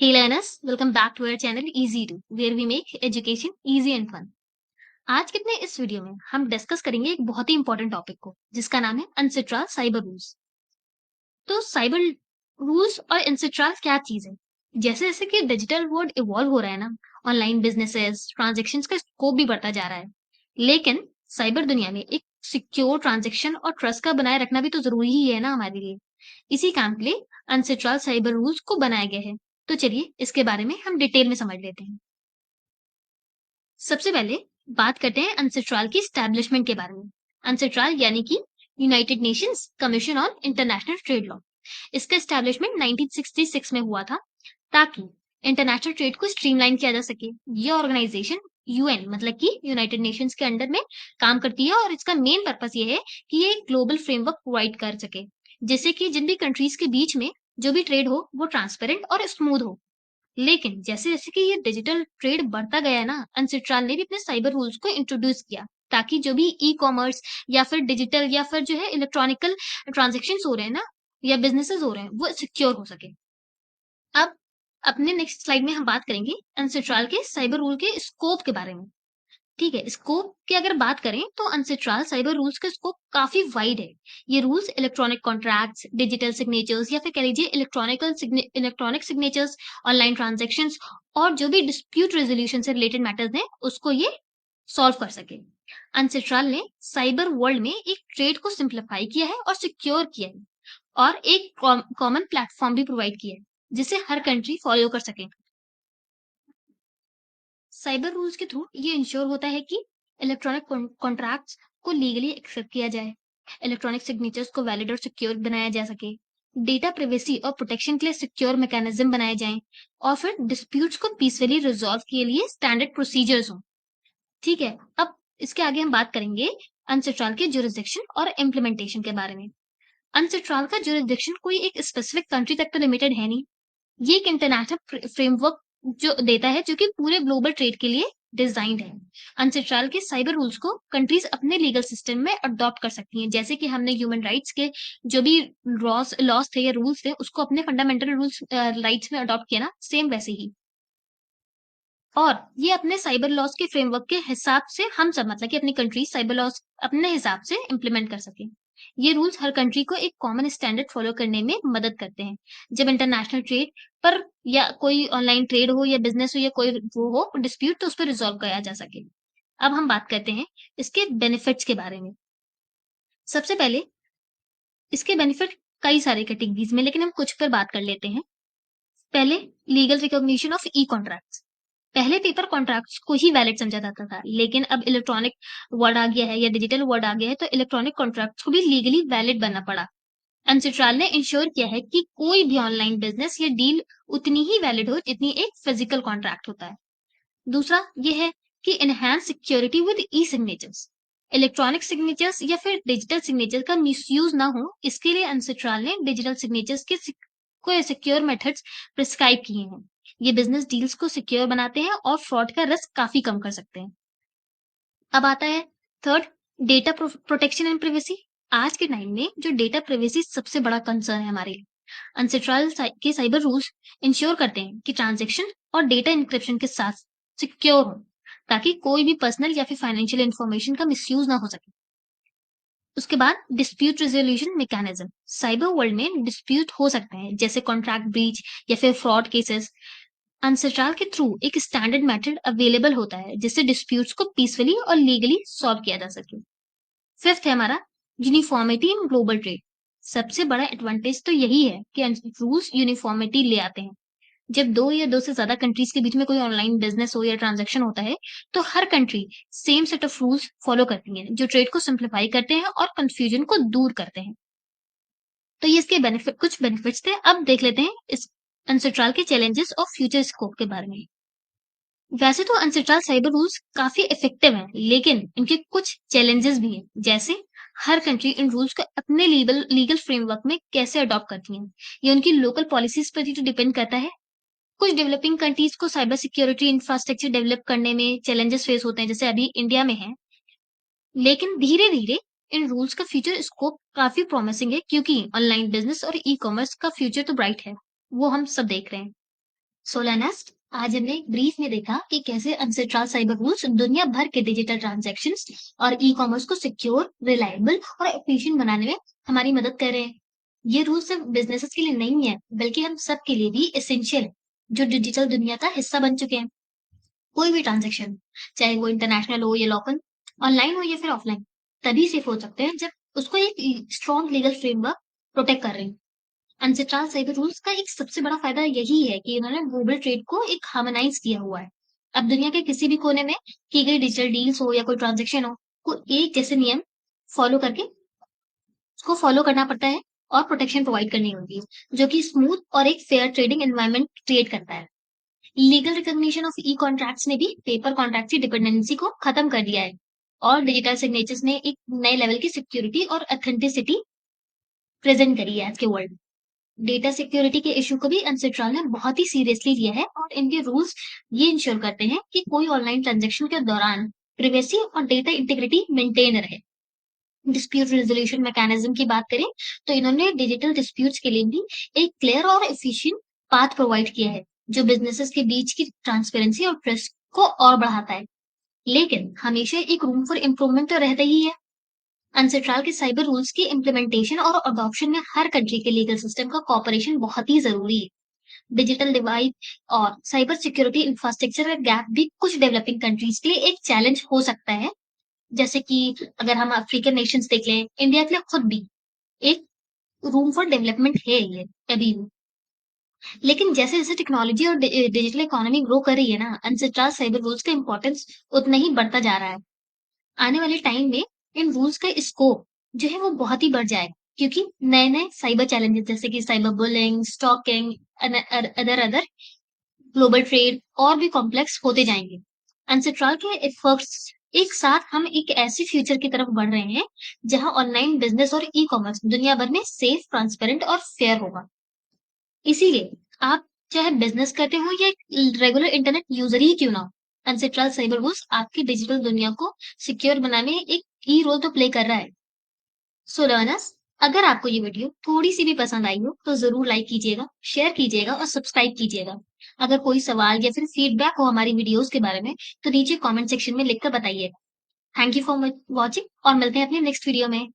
Hey learners, welcome back to our channel Easy To, where we make education easy and fun. आज के अपने इस video में हम डिस्कस करेंगे एक बहुत ही इंपॉर्टेंट टॉपिक को, जिसका नाम है अनसिट्रा साइबर रूल्स। तो साइबर रूल्स और अनसिट्रा क्या चीज है? जैसे जैसे कि डिजिटल वर्ल्ड इवॉल्व हो रहा है ना, ऑनलाइन बिजनेसेस, ट्रांजेक्शन्स का स्कोप भी बढ़ता जा रहा है। लेकिन साइबर दुनिया में एक सिक्योर ट्रांजेक्शन और ट्रस्ट का बनाए रखना भी तो जरूरी ही है ना हमारे लिए। इसी काम के लिए अनसिट्रा साइबर रूल्स को बनाया गया है। तो चलिए इसके बारे में हम डिटेल में समझ लेते हैं। सबसे पहले बात करते हैं अनसिट्राल की स्टैब्लिशमेंट के बारे में। अनसिट्राल यानी कि United Nations commission on international trade law. इसका स्टैब्लिशमेंट 1966 में हुआ था, ताकि इंटरनेशनल ट्रेड को स्ट्रीमलाइन किया जा सके। ये ऑर्गेनाइजेशन यूएन मतलब कि यूनाइटेड नेशंस के अंडर में काम करती है, और इसका मेन पर्पस ये है कि ये एक ग्लोबल फ्रेमवर्क प्रोवाइड कर सके, जिससे कि जिन भी कंट्रीज के बीच में जो भी ट्रेड हो वो ट्रांसपेरेंट और स्मूथ हो। लेकिन जैसे-जैसे कि ये डिजिटल ट्रेड बढ़ता गया है ना, अनसिट्राल ने भी अपने साइबर रूल्स को इंट्रोड्यूस किया, ताकि जो भी ई-कॉमर्स या फिर डिजिटल या फिर जो है इलेक्ट्रॉनिकल ट्रांज़ैक्शंस हो रहे हैं ना, या बिज़नेसेस हो रहे हैं, वो सिक्योर हो सके। अब अपने नेक्स्ट स्लाइड में हम बात करेंगे अनसिट्राल के साइबर रूल के स्कोप के बारे में। ठीक है, स्कोप की अगर बात करें तो अनसिट्राल साइबर रूल्स का स्कोप काफ़ी वाइड है। ये rules electronic contracts, digital signatures या फिर कह लीजिए इलेक्ट्रॉनिक सिग्नेचर्स, ऑनलाइन ट्रांज़ैक्शंस और जो भी डिस्प्यूट रेज़ोल्यूशन से रिलेटेड मैटर्स हैं, उसको ये सॉल्व कर सके। अनसिट्राल ने साइबर वर्ल्ड में एक ट्रेड को सिम्प्लीफाई किया है और सिक्योर किया है, और एक कॉमन प्लेटफ़ॉर्म भी प्रोवाइड किया है, जिसे हर कंट्री फॉलो कर सके। साइबर रूल्स के थ्रू ये इंश्योर होता है कि इलेक्ट्रॉनिक कॉन्ट्रैक्ट्स को लीगली एक्सेप्ट किया जाए, इलेक्ट्रॉनिक सिग्नेचर्स को वैलिड और सिक्योर बनाया जा सके, डेटा प्राइवेसी और प्रोटेक्शन के लिए सिक्योर मैकेनिज्म बनाए जाएं, और फिर डिस्प्यूट्स को पीसफुली रिजॉल्व के लिए स्टैंडर्ड प्रोसीजर्स हों। ठीक है, अब इसके आगे हम बात करेंगे अनसिट्राल के जुरिसडिक्शन और इम्प्लीमेंटेशन के बारे में। अनसिट्राल का जुरिसडिक्शन कोई एक स्पेसिफिक कंट्री तक तो लिमिटेड है नहीं। ये एक इंटरनेशनल फ्रेमवर्क जो देता है, जो कि पूरे ग्लोबल ट्रेड के लिए डिजाइंड है। अनसिट्राल के साइबर रूल्स को कंट्रीज अपने लीगल सिस्टम में अडॉप्ट कर सकती हैं, जैसे कि हमने ह्यूमन राइट्स के जो भी लॉस थे या रूल्स थे, उसको अपने फंडामेंटल रूल्स राइट्स में अडॉप्ट किया ना, सेम वैसे ही। और ये अपने साइबर लॉस के फ्रेमवर्क के हिसाब से हम सब मतलब कि अपनी कंट्री साइबर लॉस अपने हिसाब से इम्प्लीमेंट कर सके। ये रूल्स हर कंट्री को एक कॉमन स्टैंडर्ड फॉलो करने में मदद करते हैं, जब इंटरनेशनल ट्रेड पर या कोई ऑनलाइन ट्रेड हो या बिजनेस हो या कोई वो हो डिस्प्यूट, तो उस पर रिजॉल्व किया जा सके। अब हम बात करते हैं इसके बेनिफिट्स के बारे में। सबसे पहले इसके बेनिफिट कई सारे कैटेगरीज में, लेकिन हम कुछ पर बात कर लेते हैं। पहले, legal recognition of E contracts. पहले पेपर कॉन्ट्रैक्ट्स को ही वैलिड समझा जाता था, लेकिन अब इलेक्ट्रॉनिक वर्ड आ गया है या डिजिटल वर्ड आ गया है, तो इलेक्ट्रॉनिक कॉन्ट्रैक्ट्स को भी लीगली वैलिड बनना पड़ा। एनसीट्राल ने इंश्योर किया है कि कोई भी ऑनलाइन बिजनेस या डील उतनी ही वैलिड हो जितनी एक फिजिकल कॉन्ट्रैक्ट होता है। दूसरा ये है कि enhance security with E signatures. Electronic signatures या फिर डिजिटल सिग्नेचर का मिसयूज ना हो, इसके लिए एनसीट्राल ने डिजिटल सिग्नेचर्स के को सिक्योर मेथड्स प्रिस्क्राइब किए हैं। ये बिजनेस डील्स को सिक्योर बनाते हैं और फ्रॉड का रिस्क काफी कम कर सकते हैं। अब आता है third, data protection and privacy. आज के टाइम में जो डेटा प्राइवेसी सबसे बड़ा कंसर्न है हमारे लिए। अनसिट्राल के साइबर रूल्स इंश्योर करते हैं कि ट्रांजैक्शन और डेटा इंक्रिप्शन के साथ सिक्योर हो, ताकि कोई भी पर्सनल या फिर फाइनेंशियल इंफॉर्मेशन का मिसयूज ना हो सके। उसके बाद dispute resolution mechanism. Cyber world में डिस्प्यूट हो सकते हैं, जैसे कॉन्ट्रैक्ट ब्रीच या फिर फ्रॉड केसेस। अनसिट्राल के थ्रू एक स्टैंडर्ड मेथड अवेलेबल होता है, जिससे डिस्प्यूट्स को पीसफुली और लीगली सॉल्व किया जा सके। फिफ्थ है हमारा यूनिफॉर्मिटी इन ग्लोबल ट्रेड। सबसे बड़ा एडवांटेज तो यही है कि रूल्स यूनिफॉर्मिटी ले आते हैं। जब 2 या 2 से ज़्यादा कंट्रीज़ के बीच में कोई ऑनलाइन बिज़नेस हो या ट्रांज़ैक्शन होता है, तो हर country same set of rules follow करती है, जो ट्रेड को सिम्प्लीफाई करते हैं और कन्फ्यूजन को दूर करते हैं। तो ये इसके कुछ बेनिफिट्स थे। अब देख लेते हैं इस अनसिट्राल के चैलेंजेस और फ्यूचर स्कोप के बारे में। वैसे तो अनसिट्राल साइबर रूल्स काफ़ी इफ़ेक्टिव हैं, लेकिन इनके कुछ चैलेंजेस भी हैं। जैसे हर कंट्री इन रूल्स को अपने लीगल फ्रेमवर्क में कैसे अडॉप्ट करती है। ये उनकी लोकल पॉलिसीज़ पर ही तो डिपेंड करता है। कुछ डेवलपिंग कंट्रीज को साइबर सिक्योरिटी इंफ्रास्ट्रक्चर डेवलप करने में चैलेंजेस फेस होते हैं, जैसे अभी इंडिया में है। लेकिन धीरे-धीरे इन रूल्स का फ्यूचर स्कोप काफ़ी प्रॉमिसिंग है, क्योंकि ऑनलाइन बिज़नेस और ई-कॉमर्स का फ्यूचर तो ब्राइट है। वो हम सब देख रहे हैं। सोलानेस्ट आज हमने एक ब्रीफ में देखा कि कैसे अनसेट्रल साइबर रूल्स दुनिया भर के डिजिटल ट्रांजैक्शंस और ई कॉमर्स को सिक्योर, रिलायबल और एफिशिएंट बनाने में हमारी मदद कर रहे हैं। ये रूल सिर्फ बिजनेसेस के लिए नहीं है, बल्कि हम सब के लिए भी एसेंशियल है, जो डिजिटल दुनिया का हिस्सा बन चुके हैं। कोई भी ट्रांजैक्शन, चाहे वो इंटरनेशनल हो या लोकल, ऑनलाइन हो या फिर ऑफलाइन, तभी सेफ हो सकते हैं जब उसको एक स्ट्रॉन्ग लीगल फ्रेमवर्क प्रोटेक्ट कर रहे हैं। अनसेट्रल साइबर रूल्स का एक सबसे बड़ा फायदा यही है कि इन्होंने ग्लोबल ट्रेड को एक हार्मोनाइज किया हुआ है। अब दुनिया के किसी भी कोने में की गई डिजिटल डील्स हो या कोई ट्रांजैक्शन हो, को एक जैसे नियम फॉलो करके उसको फॉलो करना पड़ता है और प्रोटेक्शन प्रोवाइड करनी होती है, जो कि स्मूथ और एक फेयर ट्रेडिंग एनवायरनमेंट क्रिएट करता है। Legal recognition of E contracts ने भी पेपर कॉन्ट्रैक्ट की डिपेंडेंसी को खत्म कर दिया है और डिजिटल सिग्नेचर्स ने एक नए लेवल की सिक्योरिटी और ऑथेंटिसिटी प्रेजेंट करी है आज के वर्ल्ड। डेटा सिक्योरिटी के इशू को भी अनसेट्रल ने बहुत ही सीरियसली लिया है और इनके रूल्स ये इंश्योर करते हैं कि कोई ऑनलाइन ट्रांजैक्शन के दौरान प्रिवेसी और डेटा इंटीग्रिटी मेंटेन रहे। डिस्प्यूट रेजोल्यूशन मैकेनिज्म की बात करें तो इन्होंने डिजिटल डिस्प्यूट्स के लिए भी एक क्लियर और एफिशिएंट पाथ प्रोवाइड किया है, जो बिजनेसेस के बीच की ट्रांसपेरेंसी और ट्रस्ट को और बढ़ाता है। लेकिन हमेशा एक रूम फॉर इम्प्रूवमेंट तो रहता ही है। अनसेट्रल के साइबर रूल्स की इम्प्लीमेंटेशन और अडॉप्शन में हर कंट्री के लीगल सिस्टम का कॉपरेशन बहुत ही जरूरी है। डिजिटल डिवाइड और साइबर सिक्योरिटी इंफ्रास्ट्रक्चर का गैप भी कुछ डेवलपिंग कंट्रीज के लिए एक चैलेंज हो सकता है। जैसे कि अगर हम अफ्रीकन नेशंस देख लें, इंडिया के लिए खुद भी एक रूम फॉर डेवलपमेंट है ये अभी भी। लेकिन जैसे-जैसे टेक्नोलॉजी और डिजिटल इकोनॉमी ग्रो कर रही है ना, अनसेट्रल साइबर रूल्स का इंपॉर्टेंस उतना ही बढ़ता जा रहा है। आने वाले टाइम में इन रूल्स का स्कोप जो है वो बहुत ही बढ़ जाएगा, क्योंकि नए-नए साइबर चैलेंजेस जैसे कि cyber bullying, stalking, other global trade और भी कॉम्प्लेक्स होते जाएंगे। अनसेट्रल के एफर्ट्स एक साथ हम एक ऐसे फ्यूचर की तरफ बढ़ रहे हैं जहां ऑनलाइन बिजनेस और ई कॉमर्स दुनिया भर में सेफ, ट्रांसपेरेंट और फेयर होगा। इसीलिए आप चाहे बिजनेस करते हो या रेगुलर इंटरनेट यूजर ही क्यों ना हो, अनसेट्रल साइबर रूल्स आपकी डिजिटल दुनिया को सिक्योर बनाने में एक की रोल तो प्ले कर रहा है। सो लर्नर्स, अगर आपको ये वीडियो थोड़ी सी भी पसंद आई हो तो जरूर लाइक कीजिएगा, शेयर कीजिएगा और सब्सक्राइब कीजिएगा। अगर कोई सवाल या फिर फीडबैक हो हमारी वीडियोस के बारे में तो नीचे कमेंट सेक्शन में लिखकर बताइएगा। थैंक यू फॉर वॉचिंग और मिलते हैं अपने नेक्स्ट वीडियो में।